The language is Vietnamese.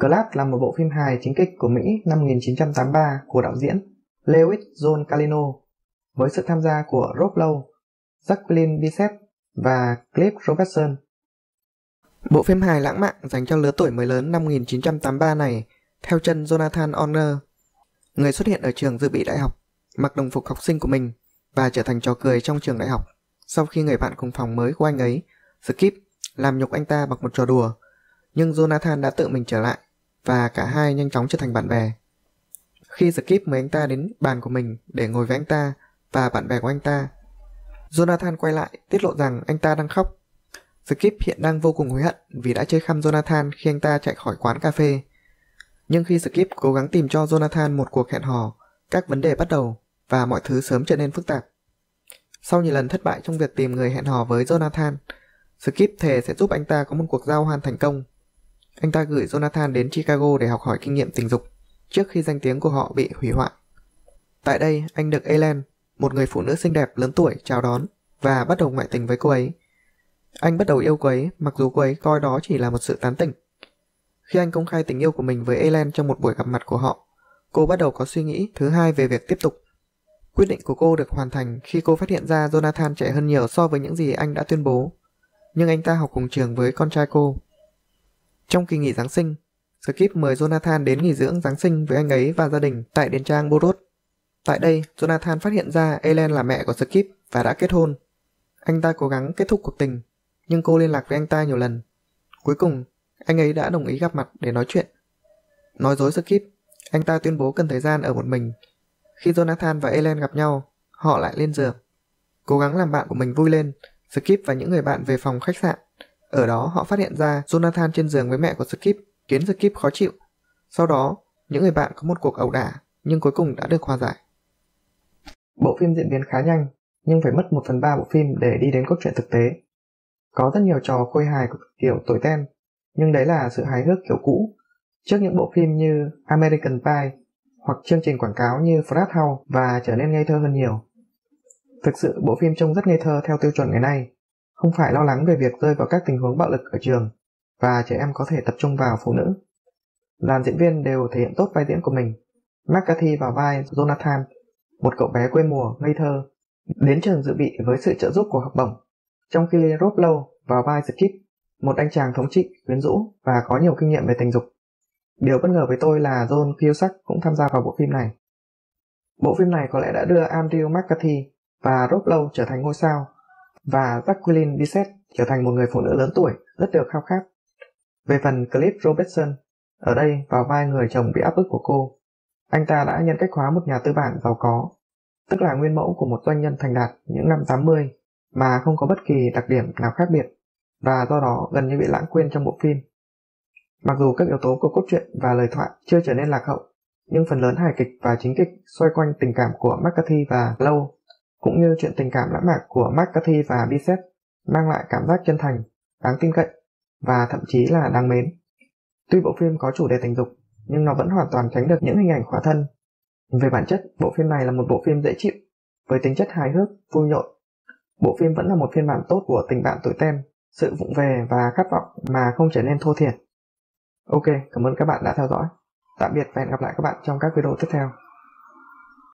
Club là một bộ phim hài chính kịch của Mỹ năm 1983 của đạo diễn Lewis John Carlino với sự tham gia của Rob Lowe, Jacqueline Bisset và Cliff Robertson. Bộ phim hài lãng mạn dành cho lứa tuổi mới lớn năm 1983 này theo chân Jonathan Orner, người xuất hiện ở trường dự bị đại học, mặc đồng phục học sinh của mình và trở thành trò cười trong trường đại học sau khi người bạn cùng phòng mới của anh ấy, Skip, làm nhục anh ta bằng một trò đùa. Nhưng Jonathan đã tự mình trở lại và cả hai nhanh chóng trở thành bạn bè. Khi Skip mời anh ta đến bàn của mình để ngồi với anh ta và bạn bè của anh ta, Jonathan quay lại tiết lộ rằng anh ta đang khóc. Skip hiện đang vô cùng hối hận vì đã chơi khăm Jonathan khi anh ta chạy khỏi quán cà phê. Nhưng khi Skip cố gắng tìm cho Jonathan một cuộc hẹn hò, các vấn đề bắt đầu và mọi thứ sớm trở nên phức tạp. Sau nhiều lần thất bại trong việc tìm người hẹn hò với Jonathan, Skip thề sẽ giúp anh ta có một cuộc giao hoan thành công. Anh ta gửi Jonathan đến Chicago để học hỏi kinh nghiệm tình dục trước khi danh tiếng của họ bị hủy hoại. Tại đây, anh được Ellen, một người phụ nữ xinh đẹp lớn tuổi, chào đón và bắt đầu ngoại tình với cô ấy. Anh bắt đầu yêu cô ấy mặc dù cô ấy coi đó chỉ là một sự tán tỉnh. Khi anh công khai tình yêu của mình với Ellen trong một buổi gặp mặt của họ, cô bắt đầu có suy nghĩ thứ hai về việc tiếp tục. Quyết định của cô được hoàn thành khi cô phát hiện ra Jonathan trẻ hơn nhiều so với những gì anh đã tuyên bố. Nhưng anh ta học cùng trường với con trai cô. Trong kỳ nghỉ Giáng sinh, Skip mời Jonathan đến nghỉ dưỡng Giáng sinh với anh ấy và gia đình tại đền trang Burroughs. Tại đây, Jonathan phát hiện ra Ellen là mẹ của Skip và đã kết hôn. Anh ta cố gắng kết thúc cuộc tình, nhưng cô liên lạc với anh ta nhiều lần. Cuối cùng, anh ấy đã đồng ý gặp mặt để nói chuyện. Nói dối Skip, anh ta tuyên bố cần thời gian ở một mình. Khi Jonathan và Ellen gặp nhau, họ lại lên giường. Cố gắng làm bạn của mình vui lên, Skip và những người bạn về phòng khách sạn. Ở đó họ phát hiện ra Jonathan trên giường với mẹ của Skip, khiến Skip khó chịu. Sau đó, những người bạn có một cuộc ẩu đả, nhưng cuối cùng đã được hòa giải. Bộ phim diễn biến khá nhanh, nhưng phải mất 1/3 bộ phim để đi đến cốt truyện thực tế. Có rất nhiều trò khôi hài của kiểu tuổi ten, nhưng đấy là sự hài hước kiểu cũ, trước những bộ phim như American Pie hoặc chương trình quảng cáo như Frat House và trở nên ngây thơ hơn nhiều. Thực sự bộ phim trông rất ngây thơ theo tiêu chuẩn ngày nay, không phải lo lắng về việc rơi vào các tình huống bạo lực ở trường và trẻ em có thể tập trung vào phụ nữ. Dàn diễn viên đều thể hiện tốt vai diễn của mình. McCarthy vào vai Jonathan, một cậu bé quê mùa, ngây thơ, đến trường dự bị với sự trợ giúp của học bổng, trong khi Rob Lowe vào vai Skip, một anh chàng thống trị, quyến rũ và có nhiều kinh nghiệm về tình dục. Điều bất ngờ với tôi là John Cusack cũng tham gia vào bộ phim này. Bộ phim này có lẽ đã đưa Andrew McCarthy và Rob Lowe trở thành ngôi sao, và Jacqueline Bisset trở thành một người phụ nữ lớn tuổi rất được khao khát. Về phần Cliff Robertson, ở đây vào vai người chồng bị áp bức của cô, anh ta đã nhân cách hóa một nhà tư bản giàu có, tức là nguyên mẫu của một doanh nhân thành đạt những năm 80 mà không có bất kỳ đặc điểm nào khác biệt, và do đó gần như bị lãng quên trong bộ phim. Mặc dù các yếu tố của cốt truyện và lời thoại chưa trở nên lạc hậu, nhưng phần lớn hài kịch và chính kịch xoay quanh tình cảm của McCarthy và Lowe, cũng như chuyện tình cảm lãng mạn của McCarthy và Bisset mang lại cảm giác chân thành, đáng tin cậy và thậm chí là đáng mến. Tuy bộ phim có chủ đề tình dục, nhưng nó vẫn hoàn toàn tránh được những hình ảnh khỏa thân. Về bản chất, bộ phim này là một bộ phim dễ chịu, với tính chất hài hước, vui nhộn. Bộ phim vẫn là một phiên bản tốt của tình bạn tuổi ten, sự vụng về và khát vọng mà không trở nên thô thiển. Ok, cảm ơn các bạn đã theo dõi. Tạm biệt và hẹn gặp lại các bạn trong các video tiếp theo.